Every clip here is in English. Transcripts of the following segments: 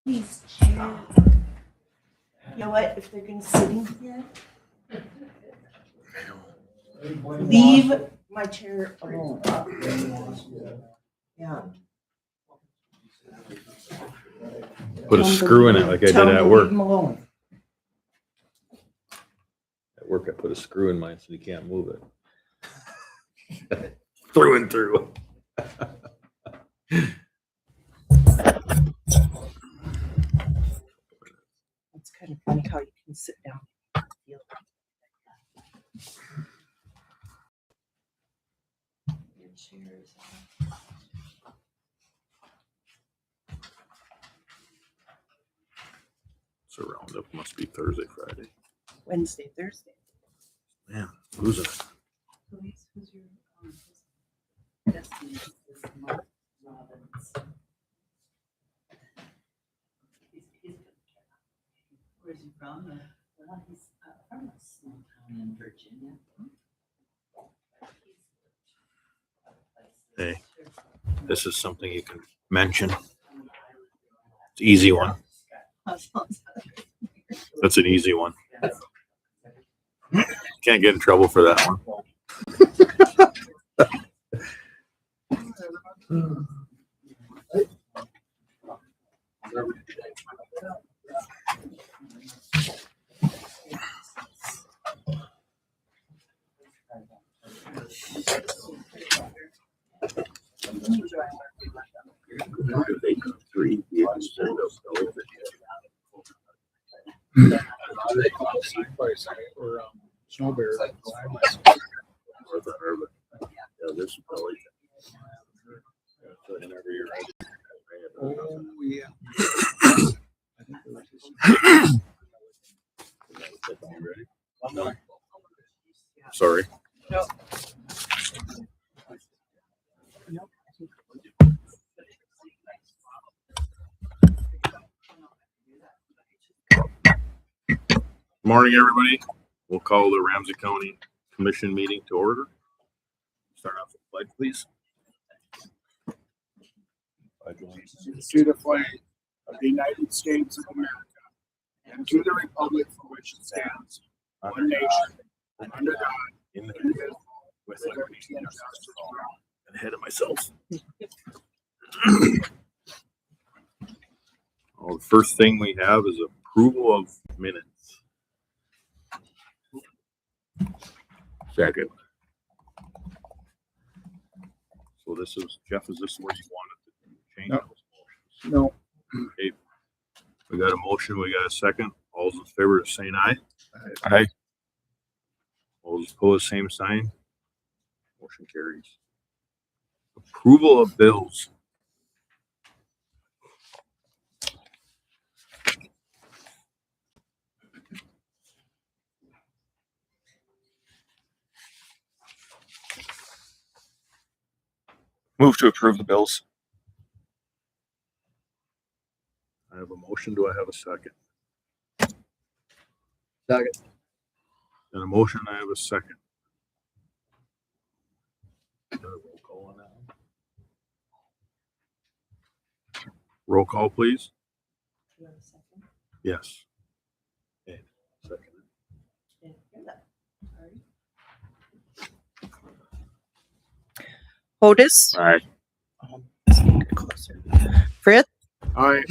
These chairs. You know what? If they're gonna sit in here, leave my chair alone. Yeah. Put a screw in it like I did at work. Leave them alone. At work, I put a screw in mine so you can't move it. Through and through. It's kind of funny how you can sit down. Your chairs. So roundup must be Thursday, Friday. Wednesday, Thursday. Man, losing it. Who's your destiny this month? Robin's. Where's he from? Well, he's from a small town in Virginia. Hey, this is something you can mention. It's an easy one. That's an easy one. Can't get in trouble for that one. Snow bear. Oh, yeah. No. Sorry. Nope. Morning, everybody. We'll call the Ramsey County Commission meeting to order. Start off with the pledge, please. To the flag of the United States of America and to the republic for which it stands, one nation, under God, indivisible, with liberty and justice for all. Ahead of myself. Well, the first thing we have is approval of minutes. Second. So this is, Jeff, is this where you wanted to change No. those motions? No. Okay. We got a motion, we got a second. All those in favor of saying aye? Aye. All those opposed, same sign. Motion carries. Approval of bills. Move to approve the bills. I have a motion. Do I have a second? Second. And a motion, I have a second. Roll call on that one. Roll call, please. Do you have a second? Yes. Okay, second. Didn't hear that. Sorry. Otis, Aye. get closer. Fritz, Aye.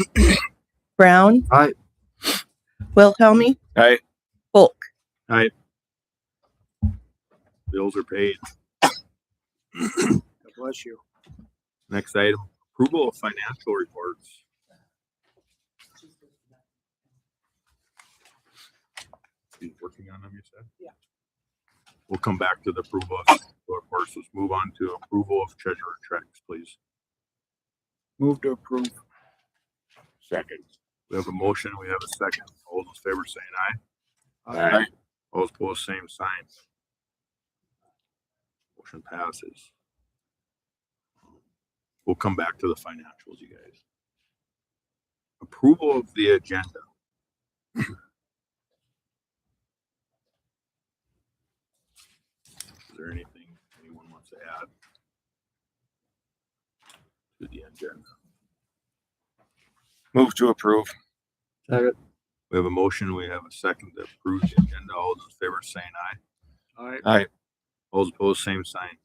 Brown. Aye. Wilhelmy, Aye. Bulk. Aye. Bills are paid. God bless you. Next item, approval of financial reports. He's working on them, you said? Yeah. We'll come back to the approval of reports. Let's move on to approval of treasurer checks, please. Move to approve. Second. We have a motion, we have a second. All those in favor saying aye. Aye. All those opposed, same sign. Motion passes. We'll come back to the financials, you guys. Approval of the agenda. Is there anything anyone wants to add to the agenda? Move to approve. We have a motion. We have a second to approve the agenda. All those in favor saying aye. Aye. All those opposed, same sign.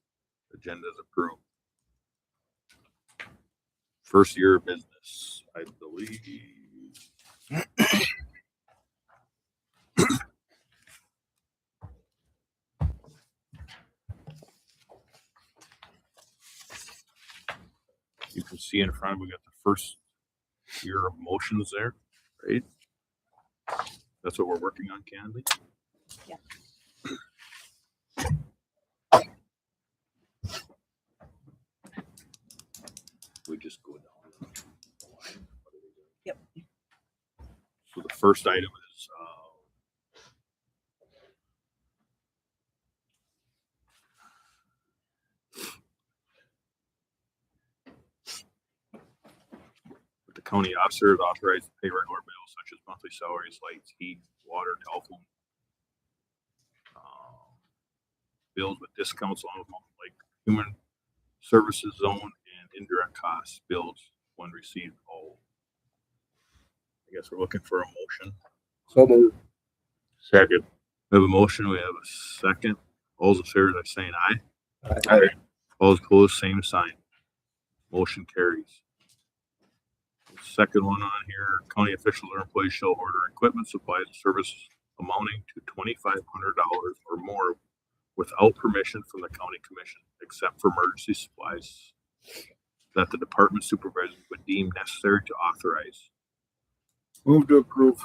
Agenda is approved. First year of business, I believe. You can see in front, we got the first year of motions there, right? That's what we're working on, Candy. Yeah. We just go down the line. Yep. So the first item is the county officer is authorized to pay regular bills such as monthly salaries, lights, heat, water, telephone. Bills with discounts on like human services zone and indirect costs bills when received. All. I guess we're looking for a motion. So move. Second. We have a motion. We have a second. All those in favor are saying aye. Aye. All those opposed, same sign. Motion carries. Second one on here, county officials or employees shall order equipment, supplies, and services amounting to $2,500 or more without permission from the county commission, except for emergency supplies that the department supervisor would deem necessary to authorize. Move to approve.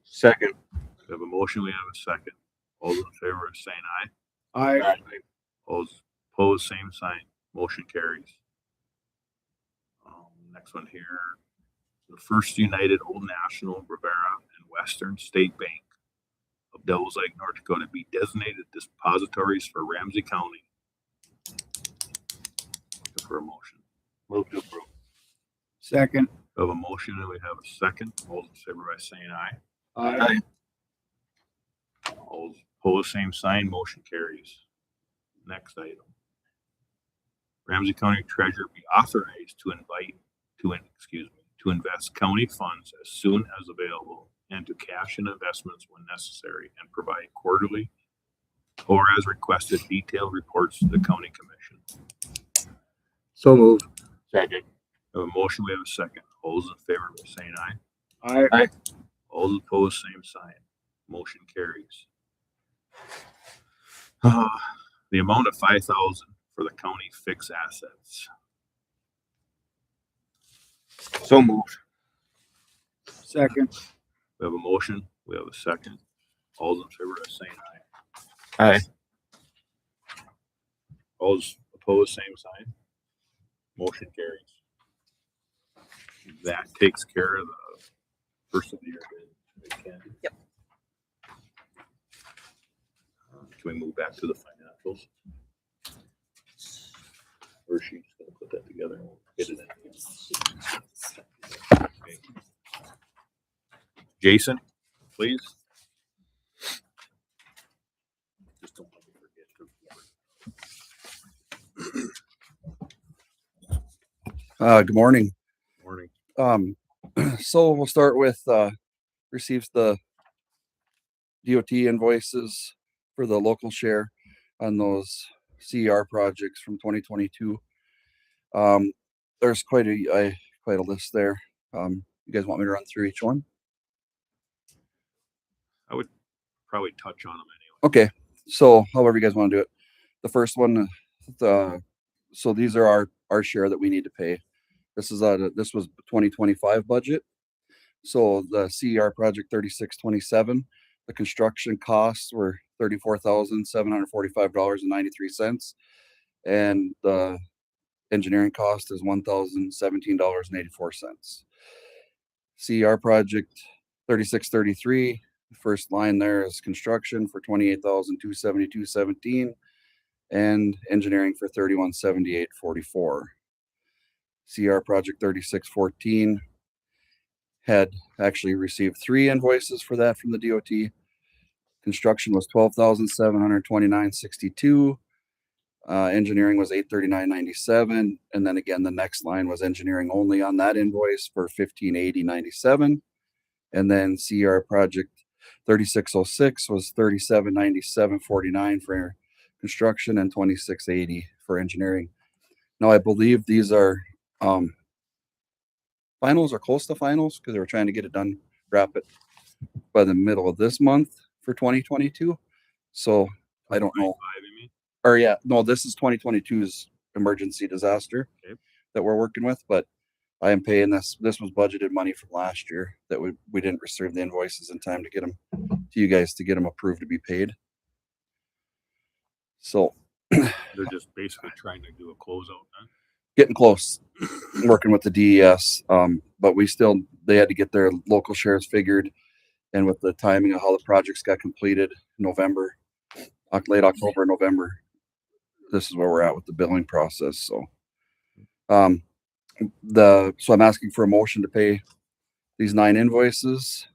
Second. We have a motion, we have a second. All those in favor of saying aye. Aye. All those opposed, same sign. Motion carries. Next one here, the First United Old National, Rivera, and Western State Bank of Devils Lake, North Dakota be designated depositories for Ramsey County. For a motion. Move to approve. Second. We have a motion and we have a second. All those in favor by saying aye. Aye. All those opposed, same sign. Motion carries. Next item. Ramsey County Treasurer be authorized to invest county funds as soon as available and to cash in investments when necessary and provide quarterly or as requested detailed reports to the county commission. So move. Second. We have a motion, we have a second. All those in favor by saying aye. Aye. All those opposed, same sign. Motion carries. The amount of $5,000 for the county fixed assets. So moved. Second. We have a motion, we have a second. All those in favor of saying Aye. aye. All those opposed, same sign. Motion carries. That takes care of the first of the year. Yep. Can we move back to the financials? Or is she just gonna put that together and we'll get it in? Okay. Jason, please. Just don't let me forget. Good morning. Morning. So we'll start with receives the DOT invoices for the local share on those CER projects from 2022. There's quite a list there. You guys want me to run through each one? I would probably touch on them anyway. Okay, so however you guys want to do it. The first one, so these are our share that we need to pay. This was 2025 budget. So the CER project 3627, the construction costs were $34,745.93, and the engineering cost is $1,017.84. CER project 3633, the first line there is construction for $28,272.17, and engineering for $3178.44. CR project 3614 had actually received 3 invoices for that from the DOT. Construction was $12,729.62. Engineering was $839.97, and then again the next line was engineering only on that invoice for $1580.97, and then CR project 3606 was $3797.49 for construction and $2680 for engineering. Now I believe these are finals or close to finals because they were trying to get it done, wrap it by the middle of this month for 2022. So I don't know. 25, you mean? Or yeah, no, this is 2022's emergency disaster Okay. that we're working with, but I am paying this. This was budgeted money from last year that we didn't receive the invoices in time to get them to you guys to get them approved to be paid. So They're just basically trying to do a closeout then. getting close, working with the DES. But they had to get their local shares figured, and with the timing of how the projects got completed, November, late October, November, this is where we're at with the billing process. So, so I'm asking for a motion to pay these 9 invoices,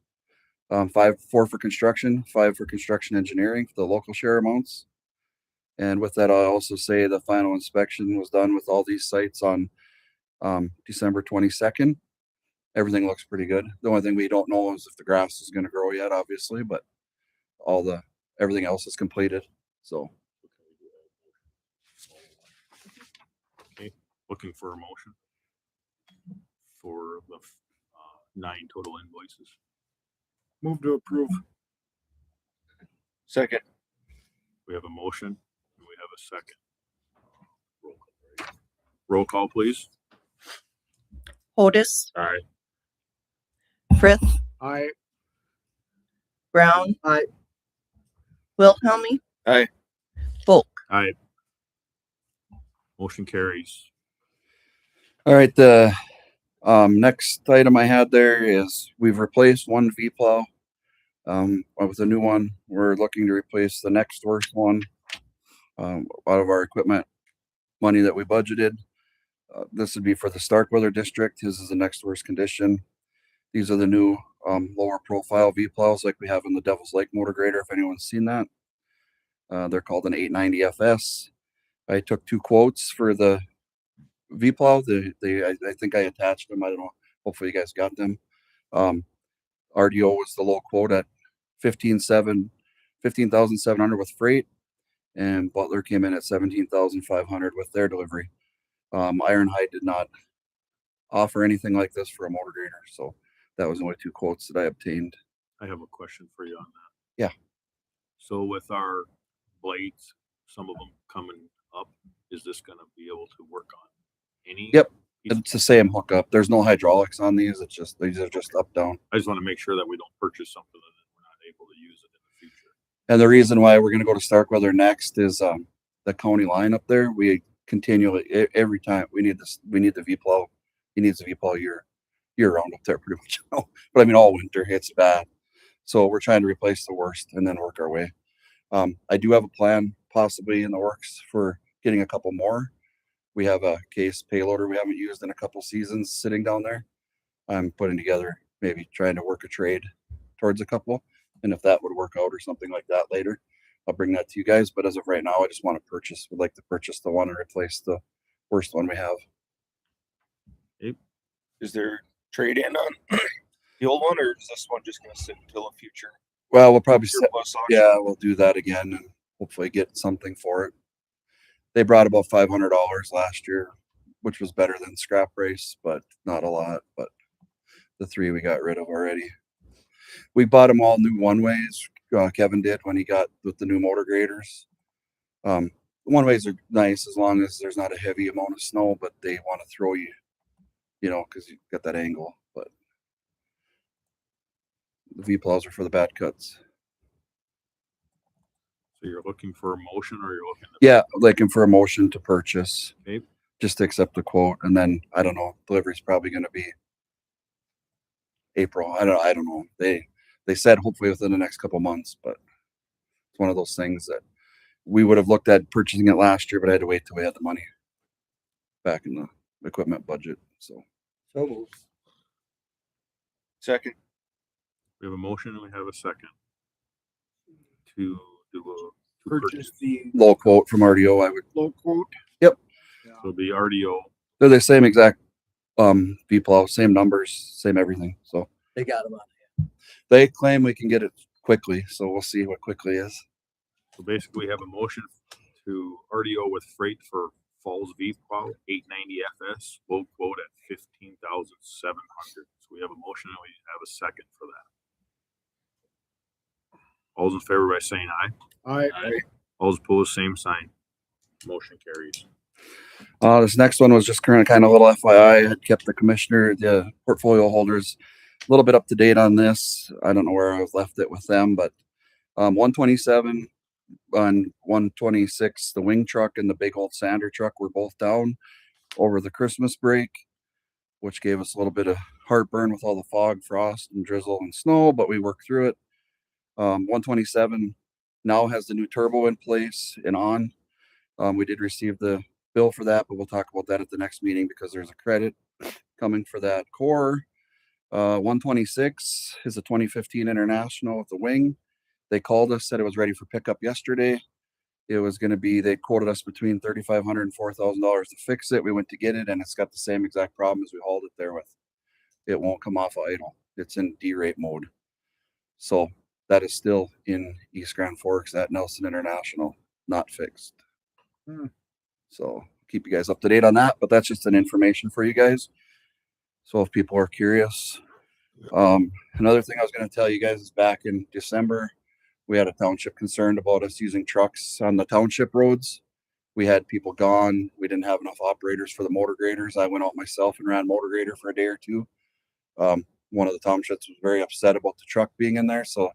4 for construction, 5 for construction engineering, the local share amounts. And with that, I'll also say the final inspection was done with all these sites on December 22nd. Everything looks pretty good. The only thing we don't know is if the grass is going to grow yet, obviously, but everything else is completed. So Okay, looking for a motion for the 9 total invoices. Move to approve. Second. We have a motion and we have a second. Roll call, please. Otis, All right. Frith, Aye. Brown. Aye. Wilhelmie. Aye. Bulk. Aye. Motion carries. all right, the next item I had there is we've replaced one V plow with a new one. We're looking to replace the next worst one out of our equipment money that we budgeted. This would be for the Starkweather district. His is the next worst condition. These are the new lower profile V plows like we have in the Devil's Lake motor grader, if anyone's seen that. They're called an 890 FS. I took 2 quotes for the V plow. I think I attached them. I don't know. Hopefully you guys got them. RDO was the low quote at $15,700 with freight, and Butler came in at $17,500 with their delivery. Ironhide did not offer anything like this for a motor grader, so that was the only 2 quotes that I obtained. I have a question for you on that. Yeah. So with our blades, some of them coming up, is this going to be able to work on any? Yep. piece? It's the same hookup. There's no hydraulics on these. These are just up down. I just want to make sure that we don't purchase something that we're not able to use it in the future. And the reason why we're going to go to Starkweather next is the county line up there. We continually every time we need the V plow. He needs the V plow year round up there pretty much. But I mean all winter it's bad. So we're trying to replace the worst and then work our way. I do have a plan possibly in the works for getting a couple more. We have a case payloader we haven't used in a couple seasons sitting down there. I'm putting together, maybe trying to work a trade towards a couple. And if that would work out or something like that later, I'll bring that to you guys. But as of right now, I just would like to purchase the one and replace the worst one we have. Is there trade in on the old one, or is this one just going to sit until a future Well, we'll probably surplus auction? yeah, we'll do that again and hopefully get something for it. They brought about $500 last year, which was better than scrap race, but not a lot. But the 3 we got rid of already. We bought them all new one ways. Kevin did when he got with the new motor graders. One ways are nice as long as there's not a heavy amount of snow, but they want to throw you, because you got that angle. But the V plows are for the bad cuts. So you're looking for a motion, or you're looking to? Yeah, looking for a motion to purchase. Okay. Just to accept the quote, and then I don't know. Delivery's probably going to be April. I don't know. They said hopefully within the next couple months, but it's one of those things that we would have looked at purchasing it last year, but I had to wait till we had the money back in the equipment budget. So Second. We have a motion and we have a second to purchase the low quote from RDO. I would. low quote. Yep. Yeah. So it'll be RDO. They're the same exact V plow, same numbers, same everything. So They got them on. they claim we can get it quickly. So we'll see what quickly is. So basically we have a motion to RDO with freight for Falls V plow 890 FS, low quote at 15,700. So we have a motion and we have a second for that. All's in favor by saying aye. Aye. All's opposed, same sign. Motion carries. This next one was just kind of a little FYI. I had kept the commissioner, the portfolio holders, a little bit up to date on this. I don't know where I've left it with them, but 127 and 126, the wing truck and the big old sander truck were both down over the Christmas break, which gave us a little bit of heartburn with all the fog, frost, and drizzle and snow, but we worked through it. 127 now has the new turbo in place and on. We did receive the bill for that, but we'll talk about that at the next meeting because there's a credit coming for that core. 126 is a 2015 International with the wing. They called us, said it was ready for pickup yesterday. It was going to be, they quoted us between $3,500 and $4,000 to fix it. We went to get it and it's got the same exact problem as we hauled it there with. It won't come off idle. It's in D-rate mode. So that is still in East Grand Forks at Nelson International, not fixed. So keep you guys up to date on that, but that's just an information for you guys. So if people are curious, another thing I was going to tell you guys is back in December, we had a township concerned about us using trucks on the township roads. We had people gone. We didn't have enough operators for the motor graders. I went out myself and ran motor grader for a day or two. One of the townships was very upset about the truck being in there. So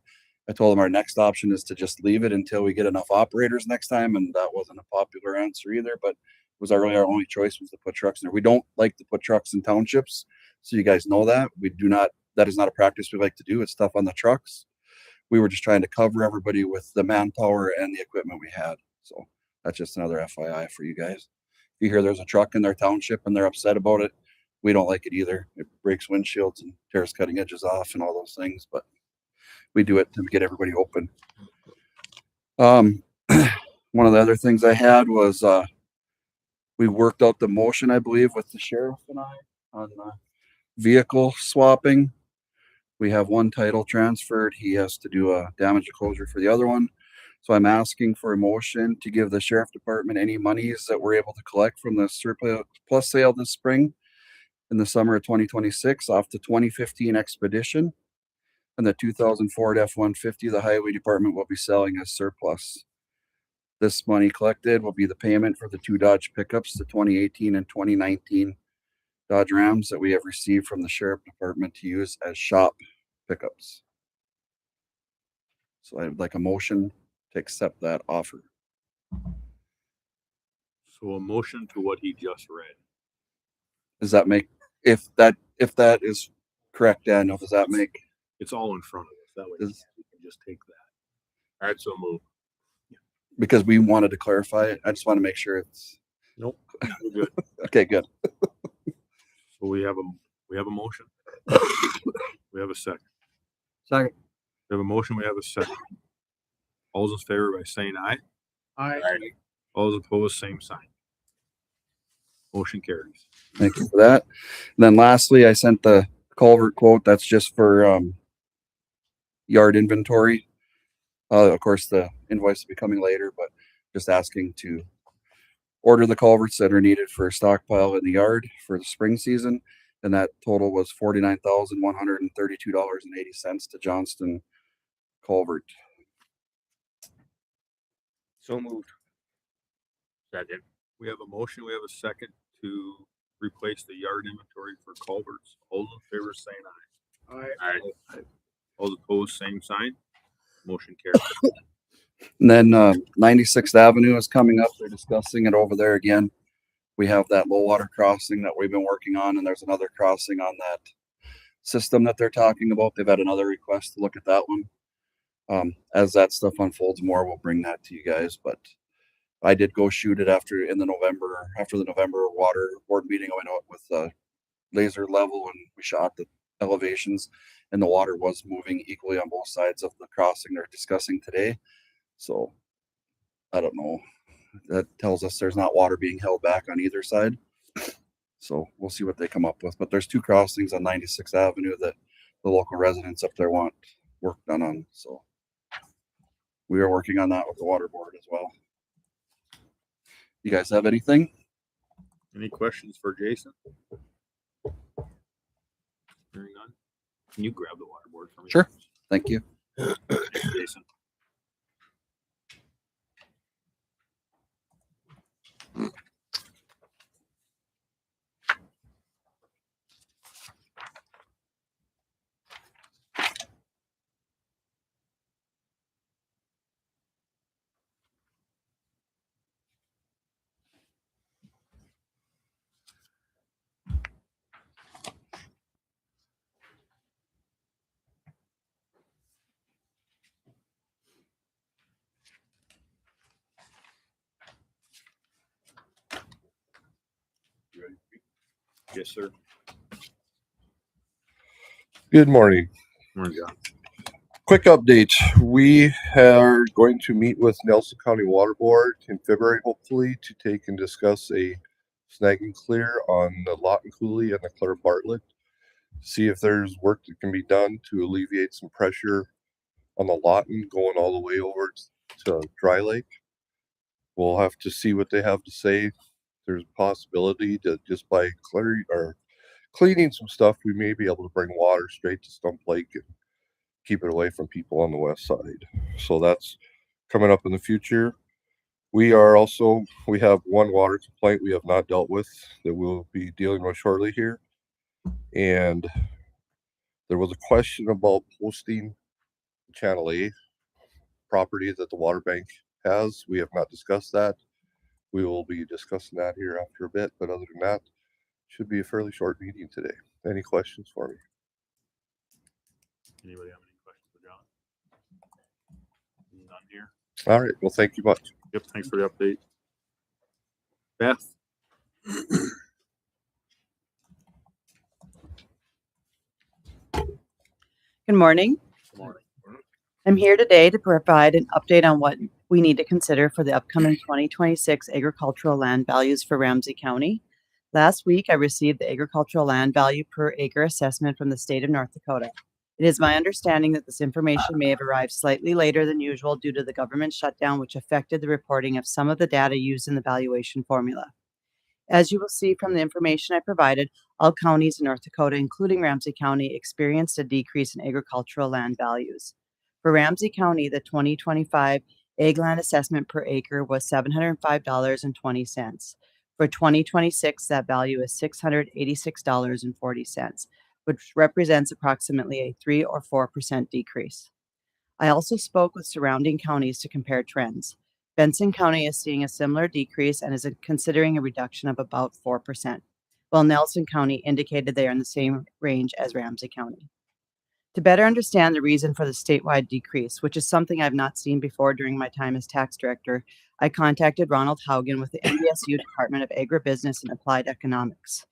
I told them our next option is to just leave it until we get enough operators next time. And that wasn't a popular answer either, but it was our only choice was to put trucks in there. We don't like to put trucks in townships. So you guys know that we do not, that is not a practice we like to do. It's tough on the trucks. We were just trying to cover everybody with the manpower and the equipment we had. So that's just another FYI for you guys. If you hear there's a truck in their township and they're upset about it, we don't like it either. It breaks windshields and tears cutting edges off and all those things, but we do it to get everybody open. One of the other things I had was we worked out the motion, I believe, with the sheriff and I on vehicle swapping. We have one title transferred. He has to do a damage closure for the other one. So I'm asking for a motion to give the sheriff department any monies that we're able to collect from the surplus sale this spring in the summer of 2026 off the 2015 Expedition and the 2000 Ford F-150 the highway department will be selling as surplus. This money collected will be the payment for the two Dodge pickups, the 2018 and 2019 Dodge Rams that we have received from the sheriff department to use as shop pickups. So I would like a motion to accept that offer. So a motion to what he just read. Does that make, if that is correct, Daniel, does that make? It's all in front of us. That way we can just take that. All right, so move. Because we wanted to clarify it. I just want to make sure it's. Nope. We're good. Okay, good. So we have a motion. We have a second. Second. We have a motion. We have a second. All those in favor by saying aye. Aye. All those opposed, same sign. Motion carries. Thank you for that. And then lastly, I sent the culvert quote. That's just for yard inventory. Of course, the invoice will be coming later, but just asking to order the culverts that are needed for a stockpile in the yard for the spring season. And that total was $49,132.80 to Johnston Culvert. So moved. Second. We have a motion. We have a second to replace the yard inventory for culverts. All those in favor saying aye. Aye. All those opposed, same sign. Motion carries. And then 96th Avenue is coming up. They're discussing it over there again. We have that low water crossing that we've been working on, and there's another crossing on that system that they're talking about. They've had another request to look at that one. As that stuff unfolds more, we'll bring that to you guys. But I did go shoot it after the November water board meeting. I went out with laser level and we shot the elevations, and the water was moving equally on both sides of the crossing they're discussing today. So I don't know. That tells us there's not water being held back on either side. So we'll see what they come up with. But there's 2 crossings on 96th Avenue that the local residents up there want work done on. So we are working on that with the water board as well. You guys have anything? Any questions for Jason? Hearing none. Can you grab the water board for me? Sure. Thank you. Thanks, Jason. Yes, sir. Good morning. Morning, John. Quick update. We are going to meet with Nelson County Water Board in February, hopefully, to take and discuss a snag and clear on the Lawton Cooley and the Claire Bartlett. See if there's work that can be done to alleviate some pressure on the Lawton going all the way over to Dry Lake. We'll have to see what they have to say. There's a possibility that just by clearing or cleaning some stuff, we may be able to bring water straight to Stump Lake and keep it away from people on the west side. So that's coming up in the future. We have one water complaint we have not dealt with that we'll be dealing with shortly here. And there was a question about posting Channel A property that the water bank has. We have not discussed that. We will be discussing that here after a bit, but other than that, should be a fairly short meeting today. Any questions for me? Anybody have any questions for John? None here. All right. Well, thank you much. Yep, thanks for the update. Beth? Good morning. Good morning. I'm here today to provide an update on what we need to consider for the upcoming 2026 agricultural land values for Ramsey County. Last week, I received the agricultural land value per acre assessment from the state of North Dakota. It is my understanding that this information may have arrived slightly later than usual due to the government shutdown, which affected the reporting of some of the data used in the valuation formula. As you will see from the information I provided, all counties in North Dakota, including Ramsey County, experienced a decrease in agricultural land values. For Ramsey County, the 2025 ag land assessment per acre was $705.20. For 2026, that value is $686.40, which represents approximately a 3 or 4% decrease. I also spoke with surrounding counties to compare trends. Benson County is seeing a similar decrease and is considering a reduction of about 4%, while Nelson County indicated they are in the same range as Ramsey County. To better understand the reason for the statewide decrease, which is something I've not seen before during my time as tax director, I contacted Ronald Haugen with the NDSU Department of Agribusiness and Applied Economics.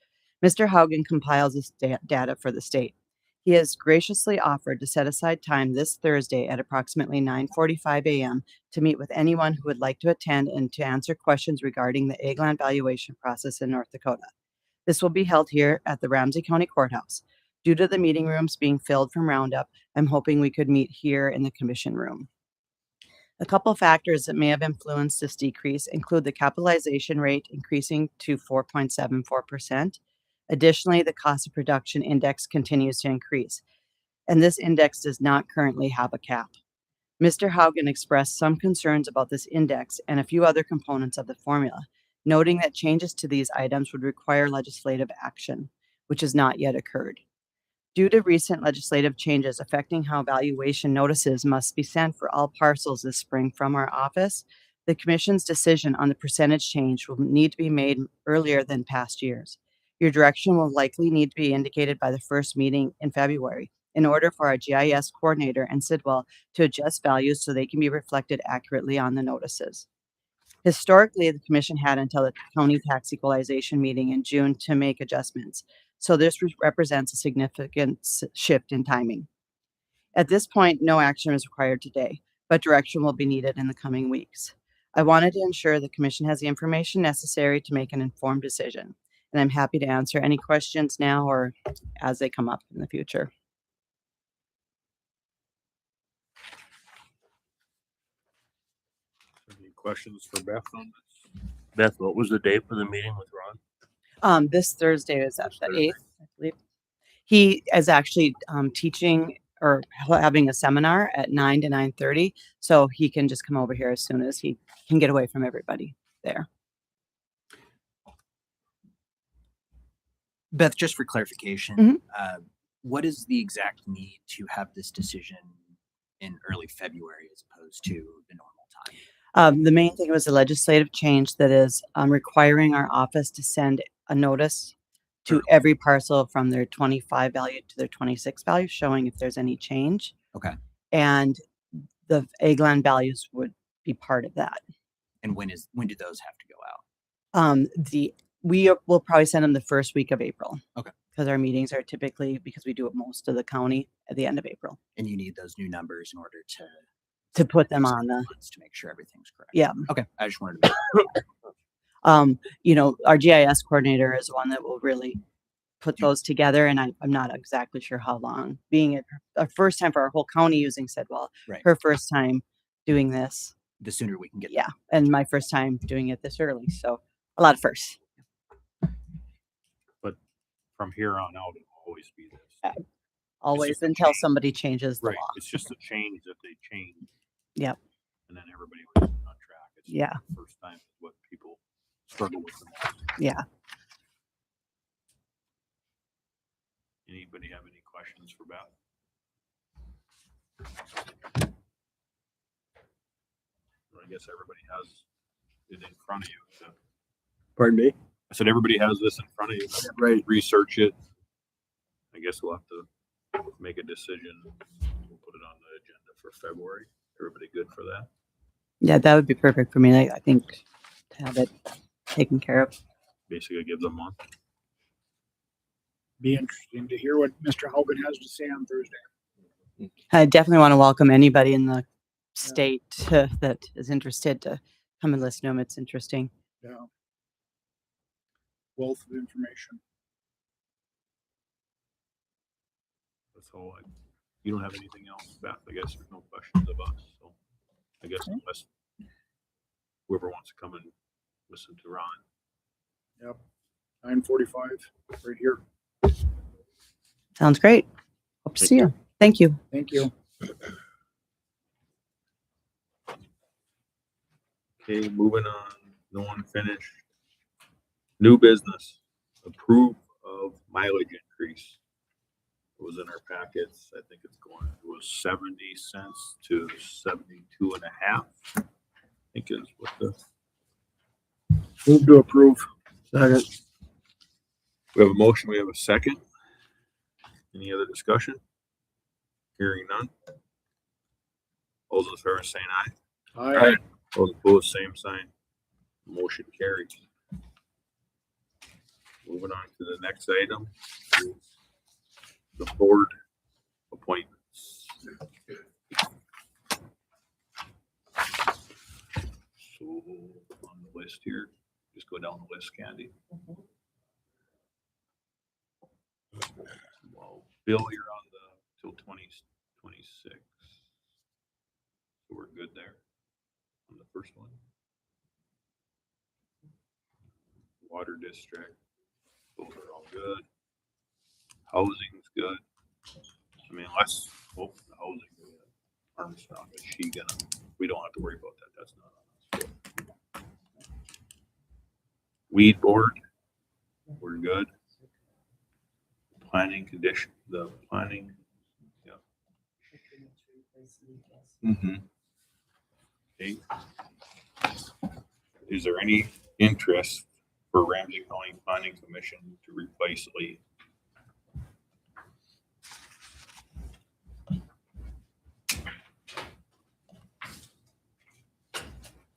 Mr. Haugen compiles this data for the state. He has graciously offered to set aside time this Thursday at approximately 9:45 a.m. to meet with anyone who would like to attend and to answer questions regarding the ag land valuation process in North Dakota. This will be held here at the Ramsey County Courthouse. Due to the meeting rooms being filled from Roundup, I'm hoping we could meet here in the commission room. A couple factors that may have influenced this decrease include the capitalization rate increasing to 4.74%. Additionally, the cost of production index continues to increase, and this index does not currently have a cap. Mr. Haugen expressed some concerns about this index and a few other components of the formula, noting that changes to these items would require legislative action, which has not yet occurred. Due to recent legislative changes affecting how valuation notices must be sent for all parcels this spring from our office, the Commission's decision on the percentage change will need to be made earlier than past years. Your direction will likely need to be indicated by the first meeting in February in order for our GIS coordinator and Sidwell to adjust values so they can be reflected accurately on the notices. Historically, the Commission had until the county tax equalization meeting in June to make adjustments, so this represents a significant shift in timing. At this point, no action is required today, but direction will be needed in the coming weeks. I wanted to ensure the commission has the information necessary to make an informed decision, and I'm happy to answer any questions now or as they come up in the future. Any questions for Beth on this? Beth, what was the date for the meeting with Ron? This Thursday is at This the Thursday. 8th, I believe. He is actually teaching or having a seminar at 9 to 9:30, so he can just come over here as soon as he can get away from everybody there. Beth, just for clarification, Mhm. what is the exact need to have this decision in early February as opposed to the normal time? The main thing was a legislative change that is requiring our office to send a notice to Sure. every parcel from their 25 value to their 26 value, showing if there's any change. Okay. And the egg land values would be part of that. And when do those have to go out? We will probably send them the first week of April. Okay. Because our meetings are typically, because we do it most of the county at the end of April, And you need those new numbers in order to put them on the, to make sure everything's correct. yeah. Okay. I just wanted to make Our GIS coordinator is one that will really put those together, and I'm not exactly sure how long. Being it our first time for our whole county using Sidwell, Right. her first time doing this, the sooner we can get yeah, and my first time doing it this early, so a lot of firsts. But from here on out, it'll always be this. Always just a until change. somebody changes the Right. law. It's just a change that they change. Yep. And then everybody was on track. It's Yeah. the first time what people struggle with the most. Yeah. Anybody have any questions for Beth? Well, I guess everybody has it in front of you. So. Pardon me? I said everybody has this in front of you. Right. Research it. I guess we'll have to make a decision. We'll put it on the agenda for February. Everybody good for that? Yeah, that would be perfect for me. I think to have it taken care of. Basically gives them a month. Be interesting to hear what Mr. Hogan has to say on Thursday. I definitely want to welcome anybody in the state that is interested to come and listen to them. It's interesting. Yeah. Wealth of information. That's all. You don't have anything else, Beth? I guess there's no questions of us. So I guess unless whoever wants to come and listen to Ron. Yep. 9:45 right here. Sounds great. Hope to see you. Thank you. Thank you. Okay, moving on. No one finished. New business. Approve of mileage increase. It was in our packets. I think it was 70 cents to 72.5. I think is what the. Move to approve. Second. We have a motion. We have a second. Any other discussion? Hearing none. All those in favor saying aye. Aye. All opposed, same sign. Motion carries. Moving on to the next item. The board appointments. So on the list here, just go down the list, Candy. Well, Bill, you're on the till 2026. So we're good there on the first one. Water district, those are all good. Housing's good. I mean, unless, the housing, Armstrong, is she gonna, we don't have to worry about that. That's not on us. Weed board, we're good. Planning condition, the planning, yeah. Mm-hmm. Okay. Is there any interest for Ramsey County Planning Commission to replace Lee?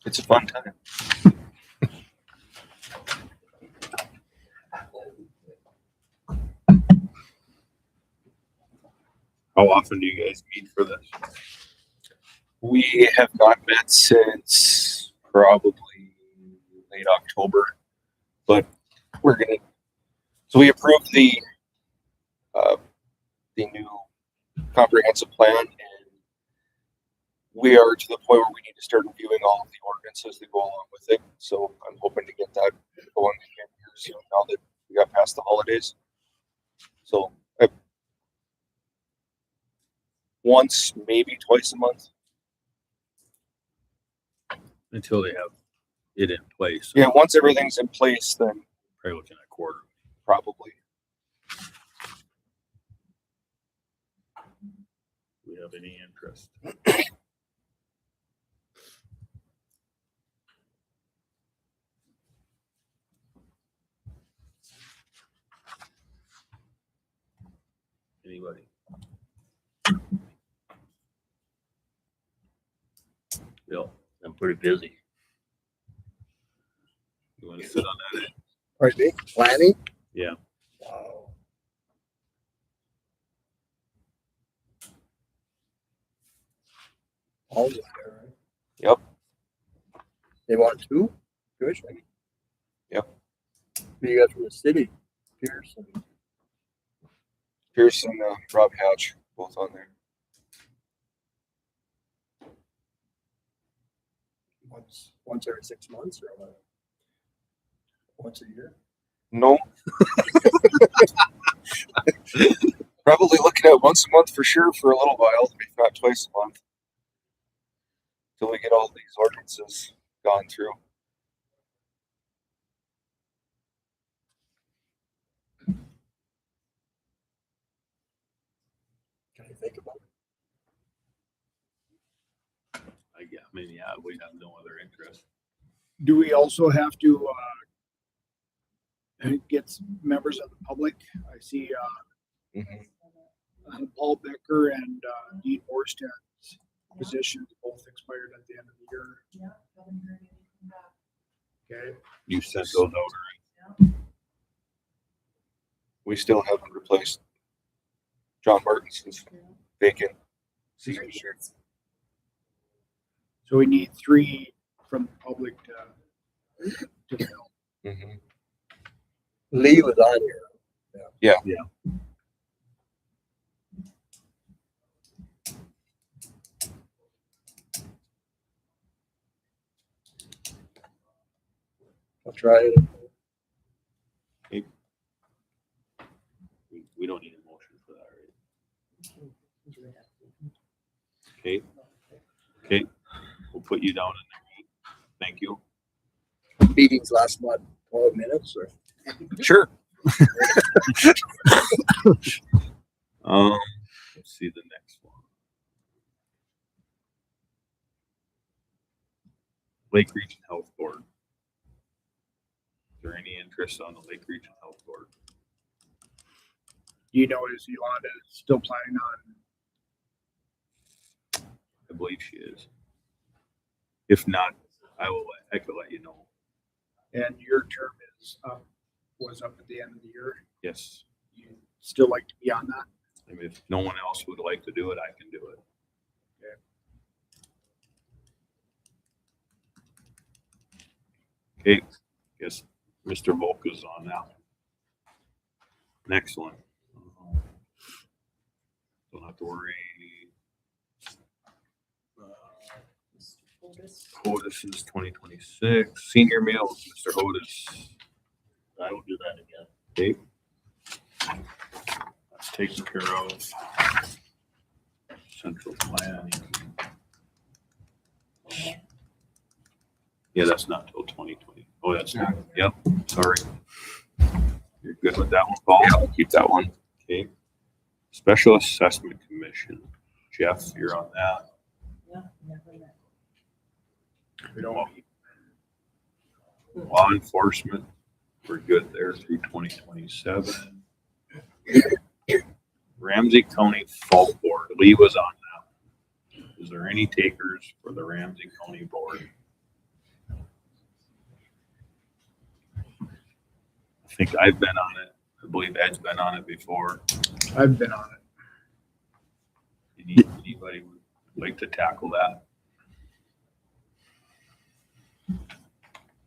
It's a fun time. How often do you guys meet for this? We have not met since probably late October, but so we approved the new comprehensive plan, and we are to the point where we need to start reviewing all of the ordinances that go along with it. So I'm hoping to get that going again here soon now that we got past the holidays. So once, maybe twice a month. Until they have it in place. Yeah, once everything's in place, then Probably looking at quarter. probably. Do we have any interest? Anybody? Bill, I'm pretty busy. You want to sit on that? Pardon me? Planning? Yeah. Wow. All of there, right? Yep. They want two? Commissioner? Yep. Who you got from the city? Pearson. Pierce and Rob Hatch, both on there. Once every 6 months or what? Once a year? No. Probably looking at once a month for sure for a little while, if not twice a month. Till we get all these ordinances gone through. Can you think about it? I mean, yeah, we have no other interest. Do we also have to get members of the public? I see Paul Becker and Dean Borstad's positions both expired at the end of the year. Yeah, haven't heard anything back. Okay. You sent those out. We still haven't replaced John Martinson's vacant seat. So we need 3 from the public to fill. Mm-hmm. Lee was on here. Yeah. I'll try it. We don't need a motion for that, right? Okay. Okay. We'll put you down in there. Thank you. Meetings last what, 12 minutes or? Sure. Let's see the next one. Lake Region Health Board. Is there any interest on the Lake Region Health Board? You know, is Yolanda still planning on? I believe she is. If not, I could let you know. And your term is was up at the end of the year. Yes. You still like to be on that? I mean, if no one else would like to do it, I can do it. Okay. Guess Mr. Volk is on now. Next one. Don't have to worry. Hodis is 2026. Senior meals, Mr. Hodis. I will do that again. Okay. That's taken care of. Central planning. Yeah, that's not till 2020. Oh, that's not. Yep. Sorry. You're good with that one, Paul? Yeah, I'll keep that one. Okay. Special Assessment Commission. Jeff, you're on that. Yeah, never met. We don't want law enforcement. We're good there through 2027. Ramsey County Fault Board. Lee was on that. Is there any takers for the Ramsey County Board? I think I've been on it. I believe Ed's been on it before. I've been on it. Anybody would like to tackle that?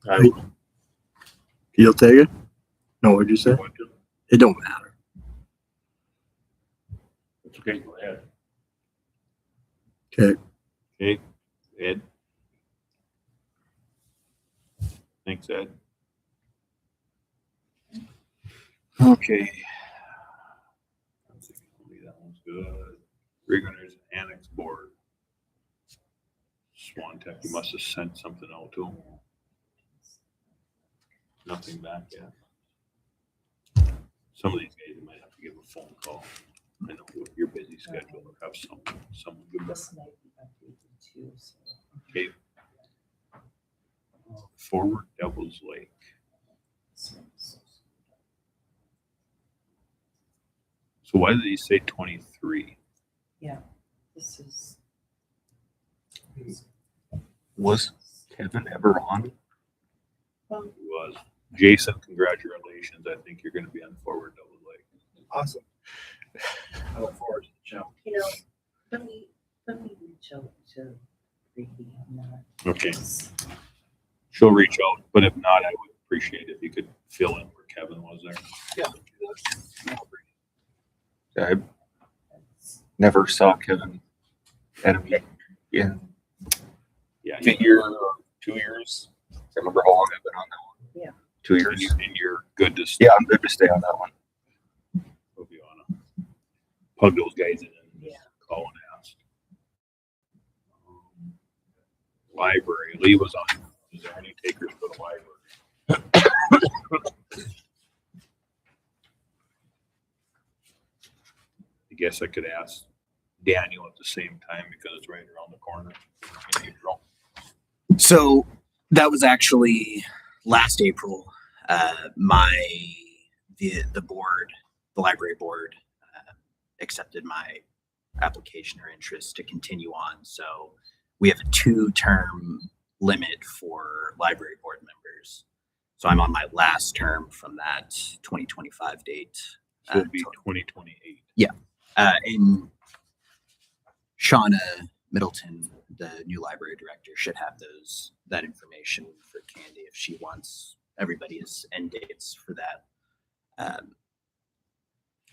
I will. You'll take it? No, what'd you say? It don't matter. It's okay, go ahead. Okay. Okay, Ed. Thanks, Ed. Okay. I'm thinking maybe that one's good. Regulars Annex Board. Swan Tech, you must have sent something out to them. Nothing back yet. Some of these guys you might have to give a phone call. I know with your busy schedule or have someone give them. This might be updated too, so. Okay. Forward Devil's Lake. So why did he say 23? Yeah, this is. Was Kevin ever on? Well, He was. Jason, congratulations. I think you're going to be on Forward Devil's Lake. Awesome. I look forward to the show. you know, let me reach out to Ricky on that. Okay. She'll reach out, but if not, I would appreciate if you could fill in where Kevin was there. I never saw Kevin at a meeting in Yeah. a year or 2 years. I can't remember how long I've been on that one. Yeah. 2 And years. you're good to stay. Yeah, I'm good to stay on that one. Hope you want to plug those guys in and Yeah. call and ask. Library. Lee was on. Is there any takers for the library? I guess I could ask Daniel at the same time because it's right around the corner in April. So that was actually last April. The board, the library board, accepted my application or interest to continue on. So we have a 2-term limit for library board members. So I'm on my last term from that 2025 date. So it'd be 2028. And Shauna Middleton, the new library director, should have that information for Candy if she wants everybody's end dates for that.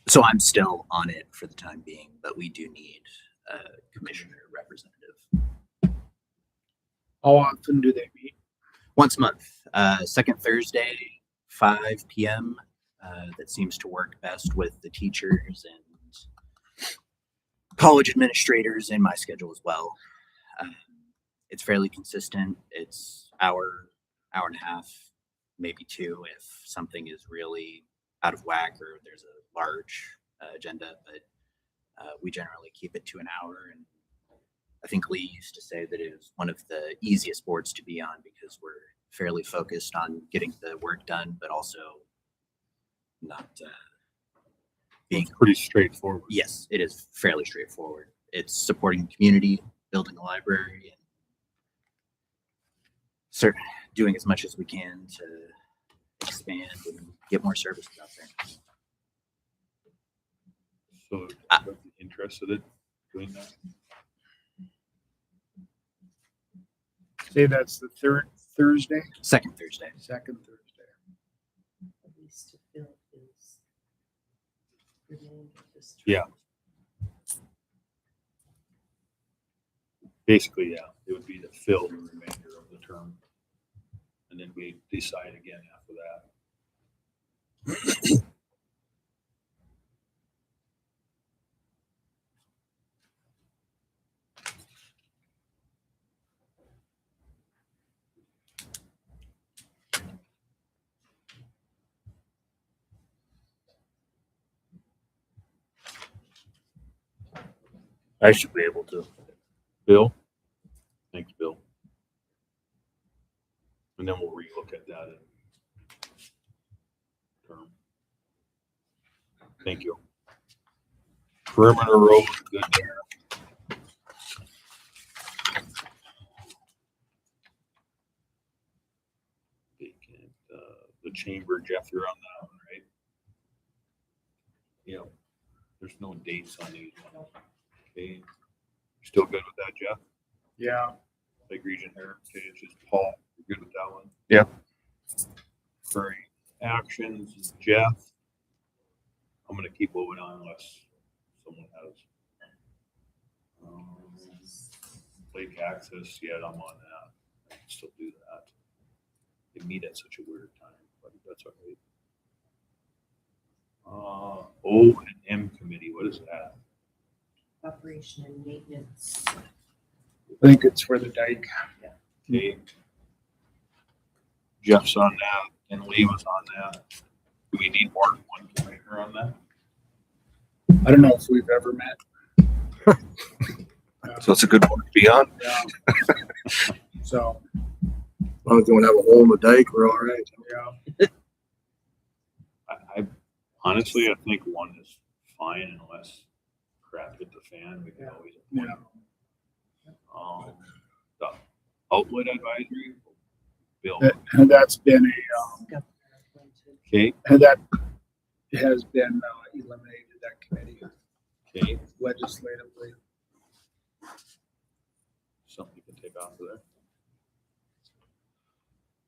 So I'm still on it for the time being, but we do need a commissioner representative How often do they meet? once a month, second Thursday, 5 p.m. That seems to work best with the teachers and college administrators in my schedule as well. It's fairly consistent. It's hour and a half, maybe 2 if something is really out of whack or there's a large agenda, but we generally keep it to an hour. And I think Lee used to say that it was one of the easiest boards to be on because we're fairly focused on getting the work done, but also not being Pretty straightforward. Yes, it is fairly straightforward. It's supporting the community, building a library, and doing as much as we can to expand and get more services out there. So interested in doing that? Say that's the third Thursday? Second Thursday. Second Thursday. At least to fill his remainder of this term. Yeah. Basically, yeah, it would be to fill the remainder of the term. And then we decide again after that. I should be able to. Bill? Thanks, Bill. And then we'll relook at that in term. Thank you. Perimeter road, good there. Vacant, the chamber, Jeff, you're on that one, right? Yeah. There's no dates on these ones. Okay. Still good with that, Jeff? Yeah. Lake Region Heritage is Paul. Good with that one? Yep. Current actions, Jeff. I'm gonna keep moving on unless someone has. Lake access, yeah, I'm on that. I can still do that. They meet at such a weird time, but that's all right. O and M committee, what is that? Operation and maintenance. I think it's for the dike. Okay. Jeff's on that and Lee was on that. Do we need more than one commissioner on that? I don't know if we've ever met. So it's a good one to be on. Yeah. So, As long as we don't have a hole in the dike, we're all right. yeah. I honestly, I think one is fine unless crap hit the fan. We can always appoint. The outlet advisory, Bill. And that's been Okay. and that has been eliminated, that committee Okay. legislatively. Something you can take off of there.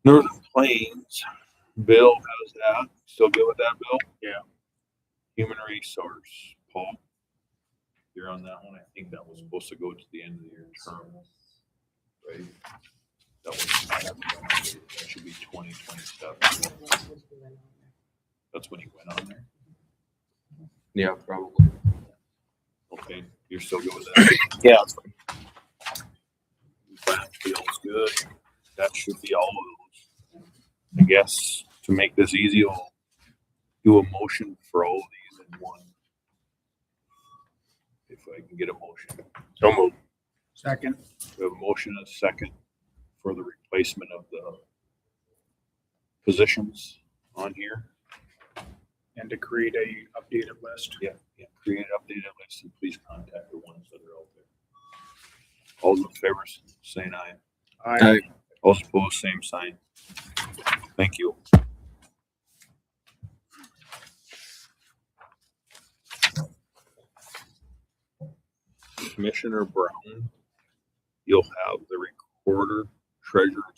Northern Plains, Bill has that. Still good with that, Bill? Yeah. Human resource, Paul. You're on that one. I think that was supposed to go to the end of your term, right? That should be 2027. That's when he went on there. Yeah, probably. Okay, you're still good with that? Yeah, that's fine. That feels good. That should be all of those. I guess to make this easy, I'll do a motion for all of these in one. If I can get a motion. So moved. Second. We have a motion and a second for the replacement of the positions on here. And to create a updated list. Yeah, create an updated list and please contact the ones that are out there. All those in favor, saying aye. Aye. All those opposed, same sign. Thank you. Commissioner Brown, you'll have the recorder, treasurer,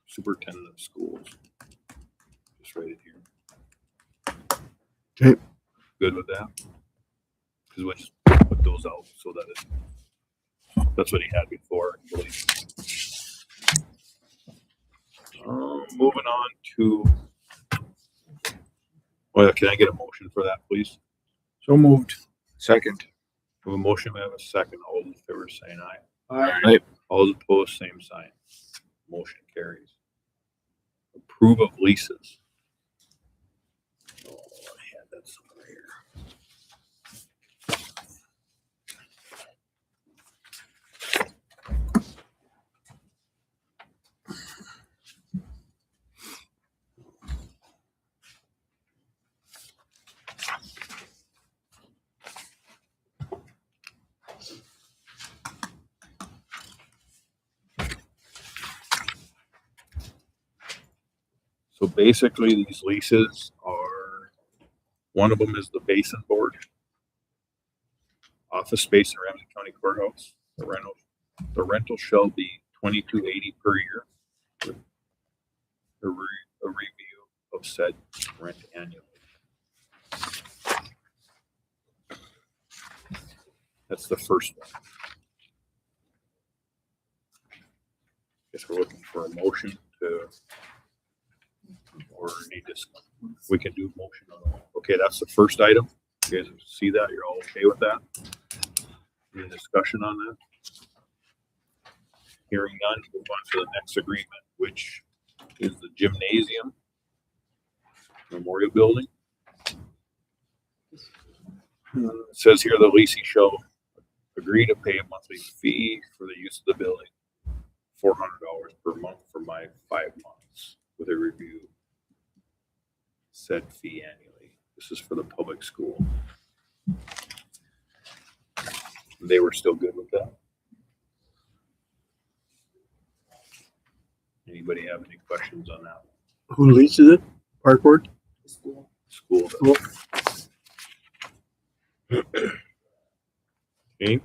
superintendent of schools. Just write it here. Okay. Good with that? Because we'll just put those out so that that's what he had before, I believe. Moving on to, well, can I get a motion for that, please? So moved. Second. We have a motion, we have a second. All those in favor saying aye. Aye. All those opposed, same sign. Motion carries. Approve of leases. Oh, I had that somewhere here. So basically, these leases are, one of them is the basin board. Office space in Ramsey County Courthouse. The rental shall be $22.80 per year. A review of said rent annually. That's the first one. Guess we're looking for a motion to, or need this, we can do motion on that. Okay, that's the first item. You guys see that? You're all okay with that? Any discussion on that? Hearing none, move on to the next agreement, which is the gymnasium memorial building. It says here the leasing shall agree to pay a monthly fee for the use of the building, $400 per month for my 5 months with a review. Said fee annually. This is for the public school. They were still good with that. Anybody have any questions on that? Who leases it? Park Board? School. Okay.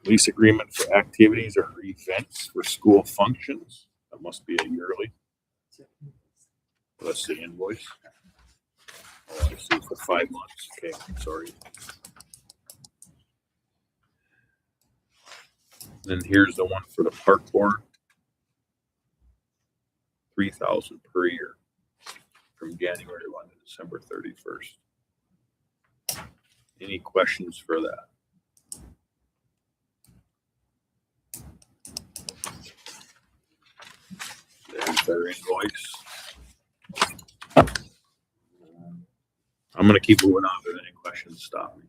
Lease agreement for activities or events for school functions. That must be a yearly. That's the invoice. Oh, I see, for 5 months. Okay, sorry. Then here's the one for the park board. 3,000 per year from January 1 to December 31st. Any questions for that? There's their invoice. I'm gonna keep moving on. If there's any questions, stop me.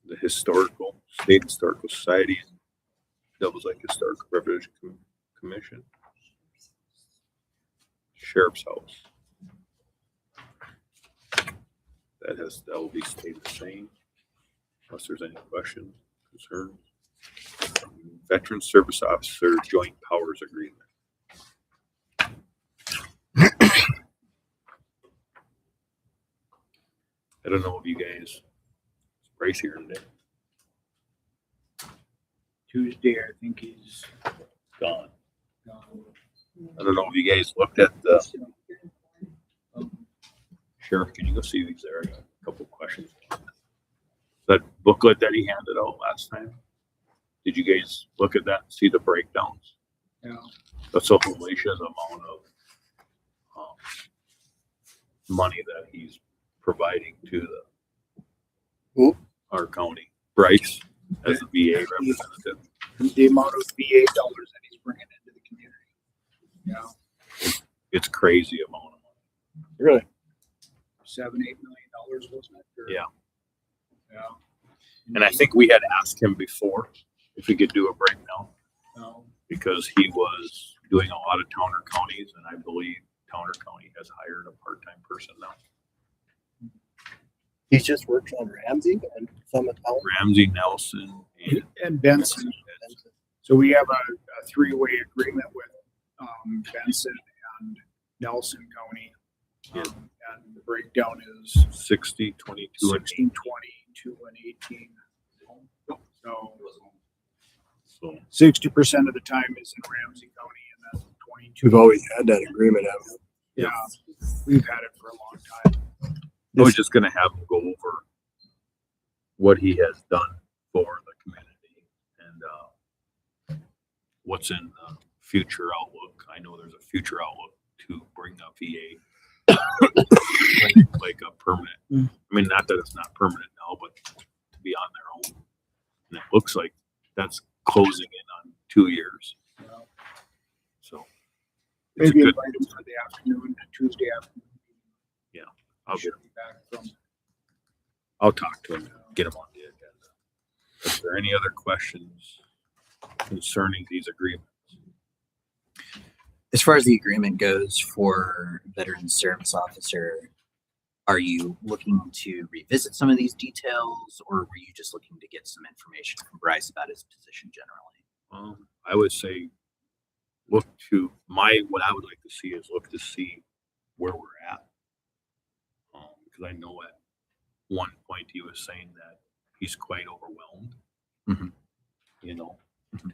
The State Historical Society, Devils Lake Historic Refuge Commission, Sheriff's House. That will be stayed the same, unless there's any questions, concerns. Veteran Service Officer Joint Powers Agreement. I don't know if you guys, Bryce here today. Tuesday, I think he's Gone. gone. I don't know if you guys looked at the Sheriff. Can you go see these there? I got a couple of questions. That booklet that he handed out last time. Did you guys look at that and see the breakdowns? Yeah. That's a hellacious amount of money that he's providing to our county. Bryce, as the VA representative. The amount of VA dollars that he's bringing into the community. Yeah. It's crazy amount of money. Really? $7-8 million, wasn't it? Or- Yeah. Yeah. And I think we had asked him before if he could do a breakdown No. because he was doing a lot of Towner counties, and I believe Towner County has hired a part-time person now. He just works on Ramsey and Summit Town. Ramsey, Nelson, And Benson. So we have a three-way agreement with Benson and Nelson County. And the breakdown is 60, 22, and 16, 22, and 18. So so 60% of the time is in Ramsey County, and then 22. We've always had that agreement, haven't we? Yeah, we've had it for a long time. I was just gonna have him go over what he has done for the community and what's in the future outlook. I know there's a future outlook to bring up VA like a permanent. I mean, not that it's not permanent now, but to be on their own. And it looks like that's closing in on 2 years. So it's Maybe a good. invite him for the afternoon, Tuesday afternoon. I'll Should be back from. I'll talk to him, get him on the agenda. Is there any other questions concerning these agreements? As far as the agreement goes for veteran service officer, are you looking to revisit some of these details, or were you just looking to get some information from Bryce about his position generally? I would say what I would like to see is look to see where we're at. Because I know at one point he was saying that he's quite overwhelmed. Mhm. You know,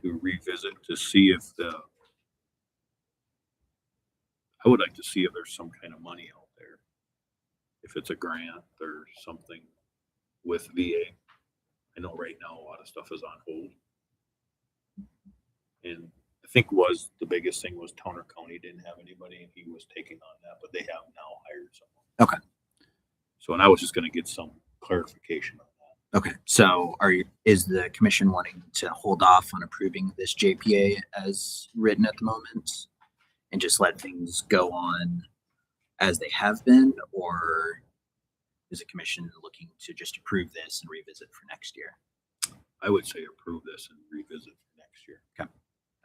to revisit to see if I would like to see if there's some kind of money out there. If it's a grant or something with VA. I know right now a lot of stuff is on hold. And I think the biggest thing was Towner County didn't have anybody and he was taking on that, but they have now hired someone. Okay. So, and I was just gonna get some clarification on that. Okay, so is the commission wanting to hold off on approving this JPA as written at the moment and just let things go on as they have been, or is the commission looking to just approve this and revisit for next year? I would say approve this and revisit for next year. Okay,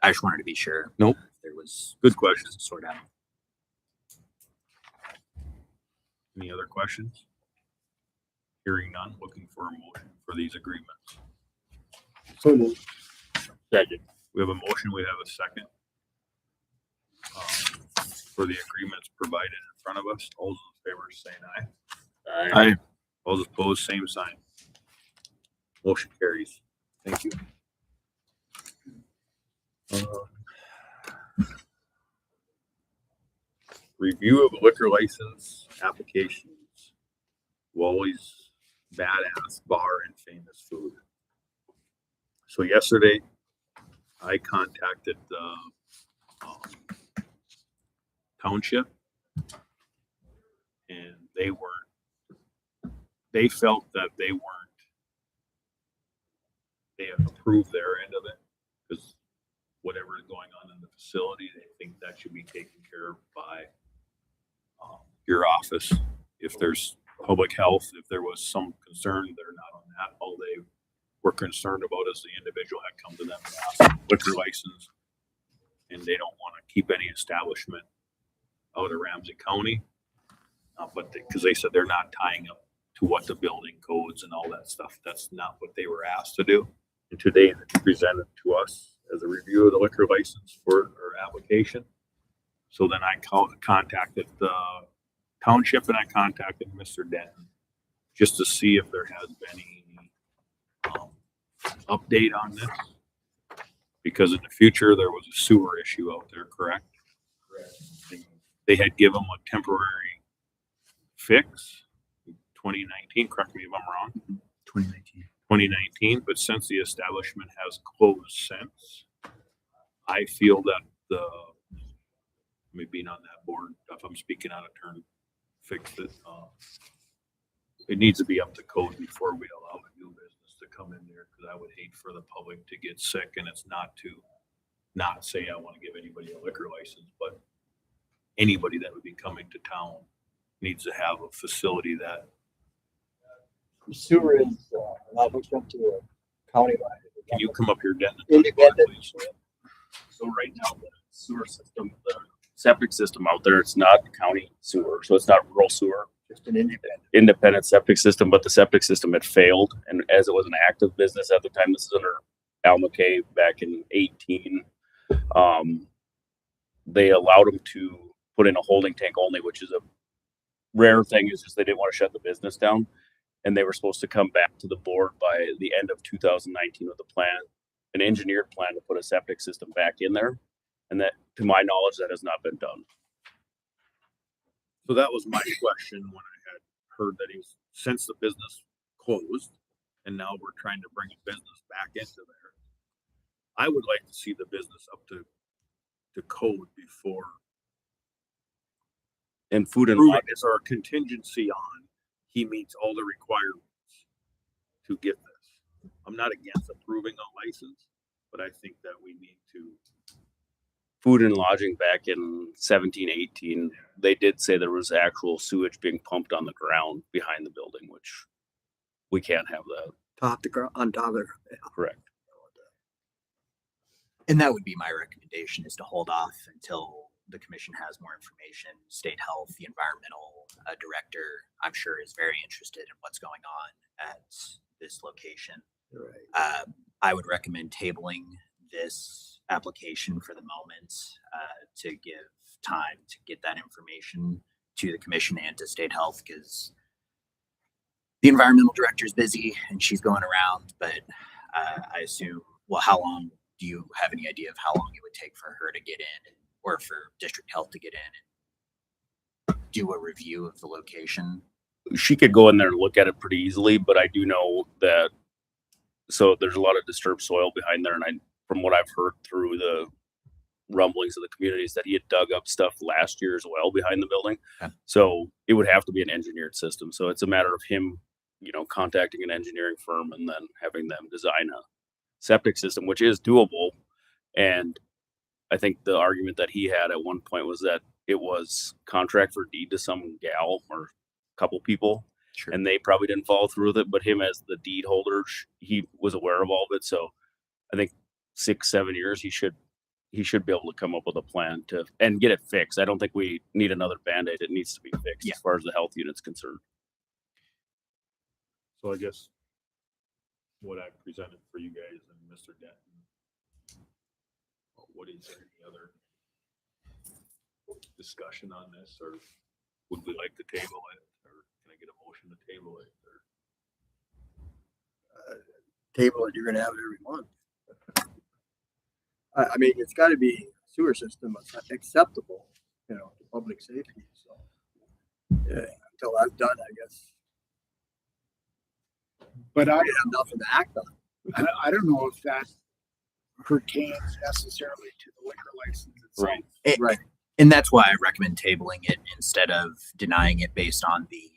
I just wanted to be sure. Nope. If there was Good question. to sort out. Any other questions? Hearing none, looking for a motion for these agreements. So moved. Second. We have a motion, we have a second. For the agreements provided in front of us. All those in favor saying aye. Aye. All those opposed, same sign. Motion carries. Thank you. Review of liquor license applications. Wally's Badass Bar and Famous Food. So yesterday, I contacted the township, and they felt that they had approved their end of it, because whatever is going on in the facility, they think that should be taken care of by your office. If there's public health, if there was some concern, they're not on that. All they were concerned about is the individual had come to them and asked liquor license, and they don't want to keep any establishment out of Ramsey County. But because they said they're not tying up to what the building codes and all that stuff. That's not what they were asked to do. And today they presented to us as a review of the liquor license for our application. So then I contacted the township, and I contacted Mr. Denton just to see if there has been any update on this. Because in the future, there was a sewer issue out there, correct? Correct. They had given them a temporary fix in 2019, correct me if I'm wrong. 2019, but since the establishment has closed since, I feel that me being on that board, if I'm speaking out of turn, fix it. It needs to be up to code before we allow a new business to come in there, because I would hate for the public to get sick, and it's not say I want to give anybody a liquor license, but anybody that would be coming to town needs to have a facility that. Sewer is not hooked up to a county line. Can you come up here, Denton? Independent. So right now, the sewer system, the septic system out there, it's not county sewer, so it's not rural sewer. Just an Independent septic system, but the septic system had failed, and as it was an active business at the time, this is under Al McKay back in 18. They allowed them to put in a holding tank only, which is a rare thing. Is just they didn't want to shut the business down. And they were supposed to come back to the board by the end of 2019 with a plan, an engineered plan to put a septic system back in there. And that, to my knowledge, that has not been done. So that was my question when I had heard that since the business closed, and now we're trying to bring a business back into there. I would like to see the business up to code before. And food and lodging is our contingency on. He meets all the requirements to get this. I'm not against approving a license, but I think that we need to. Food and lodging back in 17, 18, they did say there was actual sewage being pumped on the ground behind the building, which we can't have that. on top of it. Correct. And that would be my recommendation, is to hold off until the commission has more information. State Health, the environmental director, I'm sure is very interested in what's going on at this location. Right. I would recommend tabling this application for the moment to give time to get that information to the commission and to State Health, because the environmental director is busy and she's going around, but I assume, well, how long do you have any idea of how long it would take for her to get in, or for district health to get in and do a review of the location? She could go in there and look at it pretty easily, but I do know that, so there's a lot of disturbed soil behind there. And from what I've heard through the rumblings of the communities, that he had dug up stuff last year as well behind the building. Okay. So it would have to be an engineered system. So it's a matter of him, contacting an engineering firm and then having them design a septic system, which is doable. And I think the argument that he had at one point was that it was contract for deed to some gal or a couple people. Sure. And they probably didn't follow through with it, but him as the deed holder, he was aware of all of it. So I think 6-7 years, he should be able to come up with a plan and get it fixed. I don't think we need another Band-Aid. It needs to be fixed as far as the health unit's concerned. So I guess what I presented for you guys and Mr. Denton, what is there any other discussion on this, or would we like to table it, or can I get a motion to table it? table it, you're gonna have it every month. I mean, it's gotta be sewer system acceptable, you know, to public safety, so. Yeah, until that's done, I guess, But we have nothing to act on. I don't know if that pertains necessarily to the liquor license itself. Right. And that's why I recommend tabling it instead of denying it based on the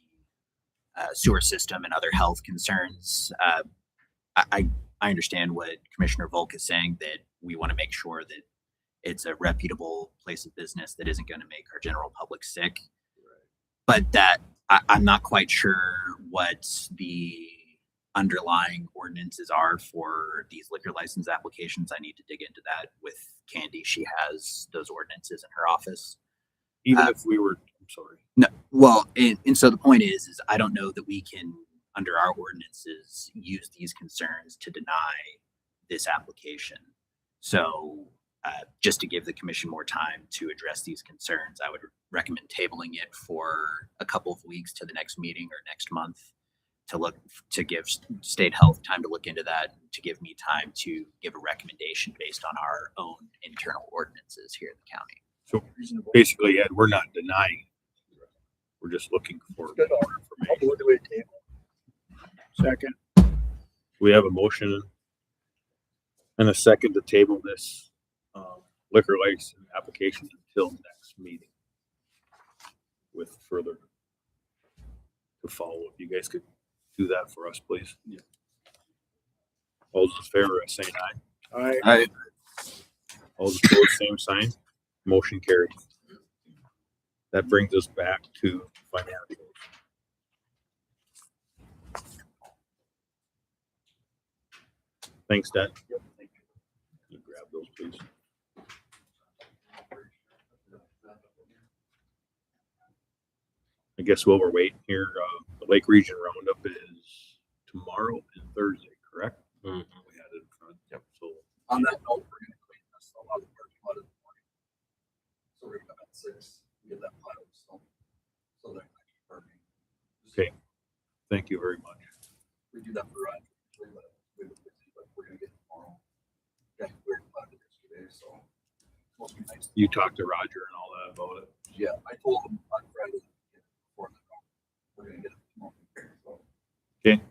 sewer system and other health concerns. I understand what Commissioner Volk is saying, that we want to make sure that it's a reputable place of business that isn't going to make our general public sick. But that I'm not quite sure what the underlying ordinances are for these liquor license applications. I need to dig into that with Candy. She has those ordinances in her office. Even if we were, I'm sorry. No, well, and so the point is I don't know that we can, under our ordinances, use these concerns to deny this application. So just to give the commission more time to address these concerns, I would recommend tabling it for a couple of weeks to the next meeting or next month to give state health time to look into that, to give me time to give a recommendation based on our own internal ordinances here in the county. So basically, Ed, we're not denying. We're just looking for more information. Second. We have a motion and a second to table this liquor license application until next meeting with further to follow. If you guys could do that for us, please. Yeah. All those in favor of saying aye. Aye. All those opposed, same sign. Motion carried. That brings us back to financials. Thanks, Dad. You grab those, please. I guess while we're waiting here, the Lake Region Roundup is tomorrow and Thursday, correct? We had it in front. Yep. So On that note, we're gonna clean this a lot of parking lot in the morning. So we're gonna come at 6, get that pile of stone. So that I keep parking. okay. Thank you very much. We do that for Roger. We're gonna get tomorrow. Yeah, we're glad to yesterday, so. It's supposed to be nice. You talked to Roger and all that about it. Yeah, I told him on Friday. Before the call. We're gonna get it tomorrow. So. Okay.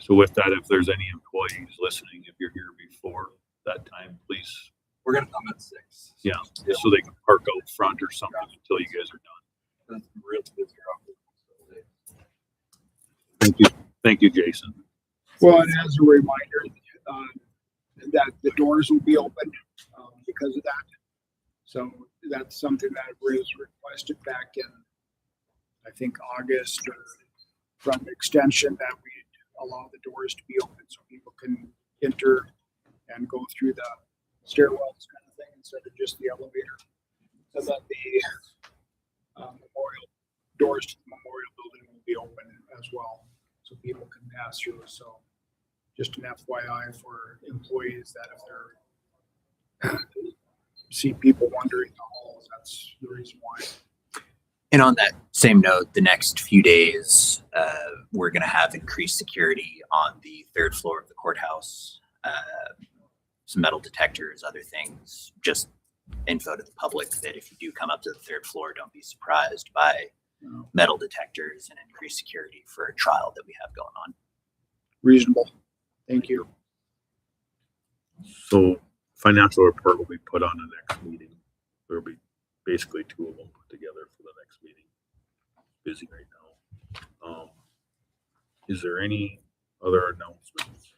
So with that, if there's any employees listening, if you're here before that time, please. We're gonna come at 6. Yeah, just so they can park out front or something until you guys are done. That's real busy out there. Thank you, Jason. Well, and as a reminder, that the doors will be open because of that. So that's something that was requested back in, I think, August from extension, that we allow the doors to be open so people can enter and go through the stairwells kind of thing instead of just the elevator. So that the memorial doors to the memorial building will be open as well, so people can pass through. So just an FYI for employees that if they're see people wandering the halls, that's the reason why. And on that same note, the next few days, we're going to have increased security on the 3rd floor of the courthouse. Some metal detectors, other things, just info to the public that if you do come up to the 3rd floor, don't be surprised by metal detectors and increased security for a trial that we have going on. Reasonable. Thank you. So financial report will be put on the next meeting. There'll be basically 2 of them put together for the next meeting. Busy right now. Is there any other announcements?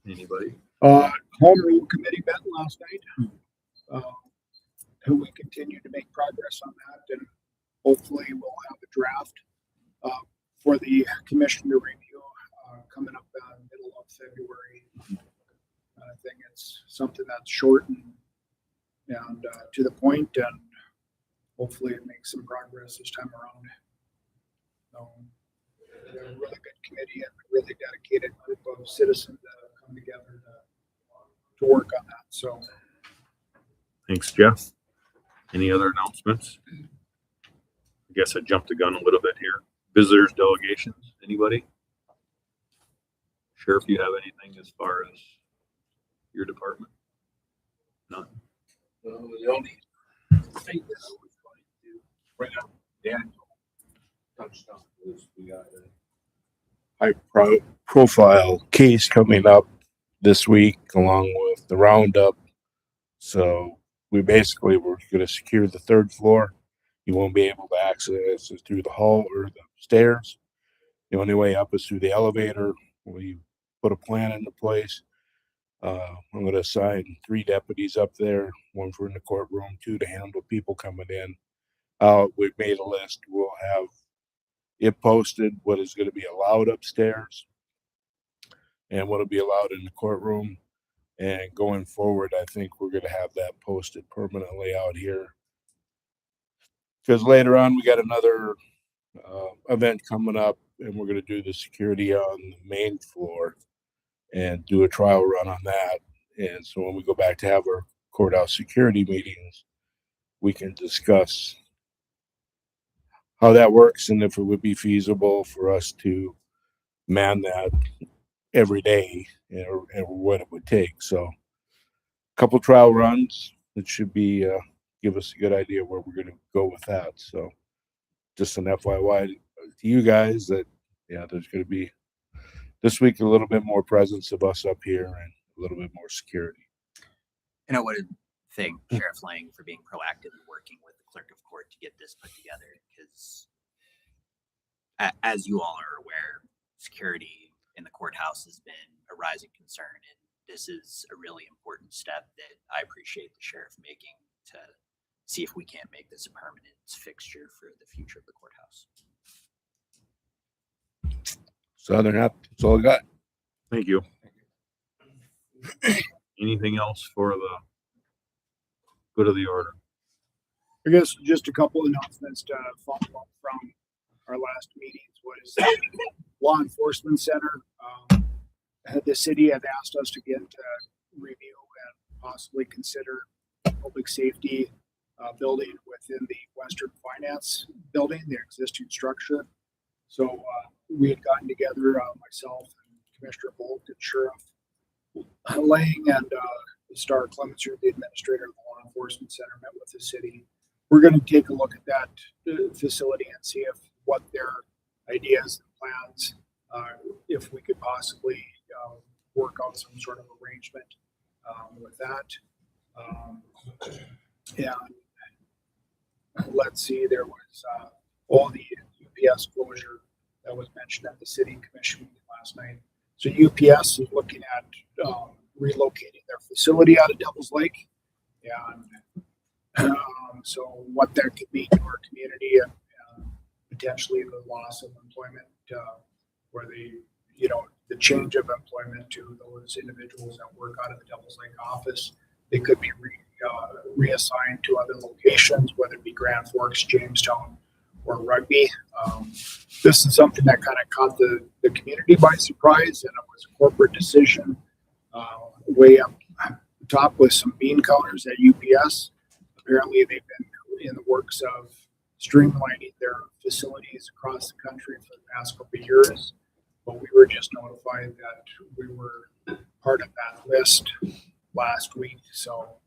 Anybody? Home rule committee met last night. We continue to make progress on that, and hopefully we'll have a draft for the commission to review coming up middle of February. I think it's something that's short and to the point, and hopefully it makes some progress this time around. They're a really good committee and a really dedicated group of citizens that have come together to work on that. So Thanks, Jeff. Any other announcements? I guess I jumped the gun a little bit here. Visitors delegations, anybody? Sheriff, you have anything as far as your department? None. The only thing that I was going to bring up, Daniel touched on, was we got a high profile case coming up this week along with the roundup. So we basically were going to secure the third floor. You won't be able to access it through the hall or the stairs. The only way up is through the elevator. We put a plan into place. I'm going to assign 3 deputies up there, 1 for in the courtroom, 2 to handle people coming in. We've made a list. We'll have it posted, what is going to be allowed upstairs and what will be allowed in the courtroom. And going forward, I think we're going to have that posted permanently out here. Because later on, we got another event coming up, and we're going to do the security on the main floor and do a trial run on that. And so when we go back to have our courthouse security meetings, we can discuss how that works and if it would be feasible for us to man that every day, and what it would take. So a couple trial runs that should be give us a good idea where we're going to go with that. So just an FYI to you guys that, yeah, there's going to be this week a little bit more presence of us up here and a little bit more security. And I would thank Sheriff Lang for being proactive and working with the clerk of court to get this put together, because as you all are aware, security in the courthouse has been a rising concern, and this is a really important step that I appreciate the sheriff making to see if we can't make this a permanent fixture for the future of the courthouse. So other than that, that's all I got. Thank you. Anything else for the good of the order? I guess just a couple announcements to follow up from our last meetings was law enforcement center. The city had asked us to get review and possibly consider public safety building within the Western Finance building, their existing structure. So we had gotten together, myself and Commissioner Bolt and Sheriff Lang and Star Clements, the administrator of the law enforcement center, met with the city. We're going to take a look at that facility and see if what their ideas and plans, if we could possibly work out some sort of arrangement with that. And let's see, there was all the UPS closure that was mentioned at the city commission meeting last night. So UPS is looking at relocating their facility out of Devil's Lake, and so what that could mean to our community and potentially the loss of employment, where the change of employment to those individuals that work out of the Devil's Lake office, they could be reassigned to other locations, whether it be Grand Forks, Jamestown, or Rugby. This is something that kind of caught the community by surprise, and it was a corporate decision way up top with some bean counters at UPS. Apparently, they've been in the works of streamlining their facilities across the country for the past couple of years, but we were just notified that we were part of that list last week. So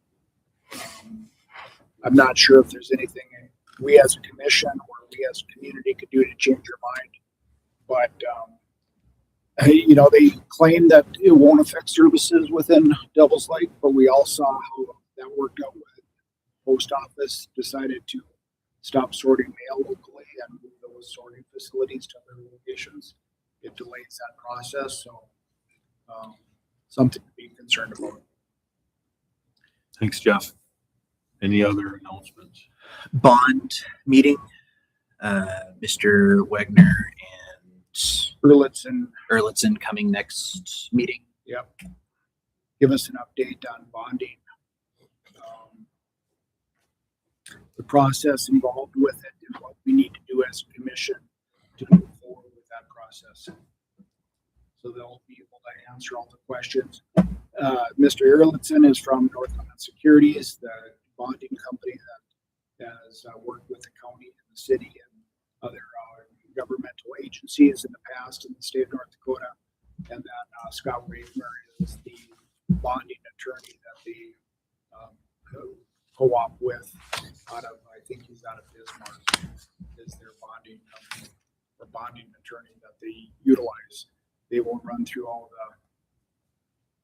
I'm not sure if there's anything we as a commission or we as a community could do to change your mind, but they claim that it won't affect services within Devil's Lake, but we all saw how that worked out with it. Post office decided to stop sorting mail locally and move those sorting facilities to other locations. It delays that process, so something to be concerned about. Thanks, Jeff. Any other announcements? Bond meeting, Mr. Wegner and Erlitzen coming next meeting. Yep. Give us an update on bonding. The process involved with it and what we need to do as a commission to move forward with that process. So they'll be able to answer all the questions. Mr. Erlitzen is from Northland Securities, the bonding company that has worked with the county and the city and other governmental agencies in the past in the state of North Dakota. And then Scott Wagner is the bonding attorney that the co-op with out of, I think he's out of Bismarck, is their bonding company or bonding attorney that they utilize. They will run through all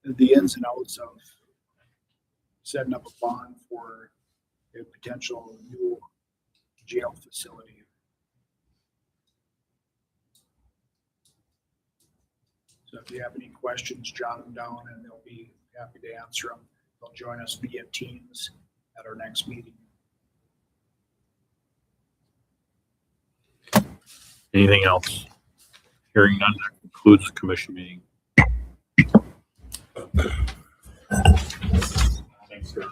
the ins and outs of setting up a bond for a potential new jail facility. So if you have any questions, jot them down and they'll be happy to answer them. They'll join us via Teams at our next meeting. Anything else? Hearing none, that concludes the commission meeting. Thanks, sir.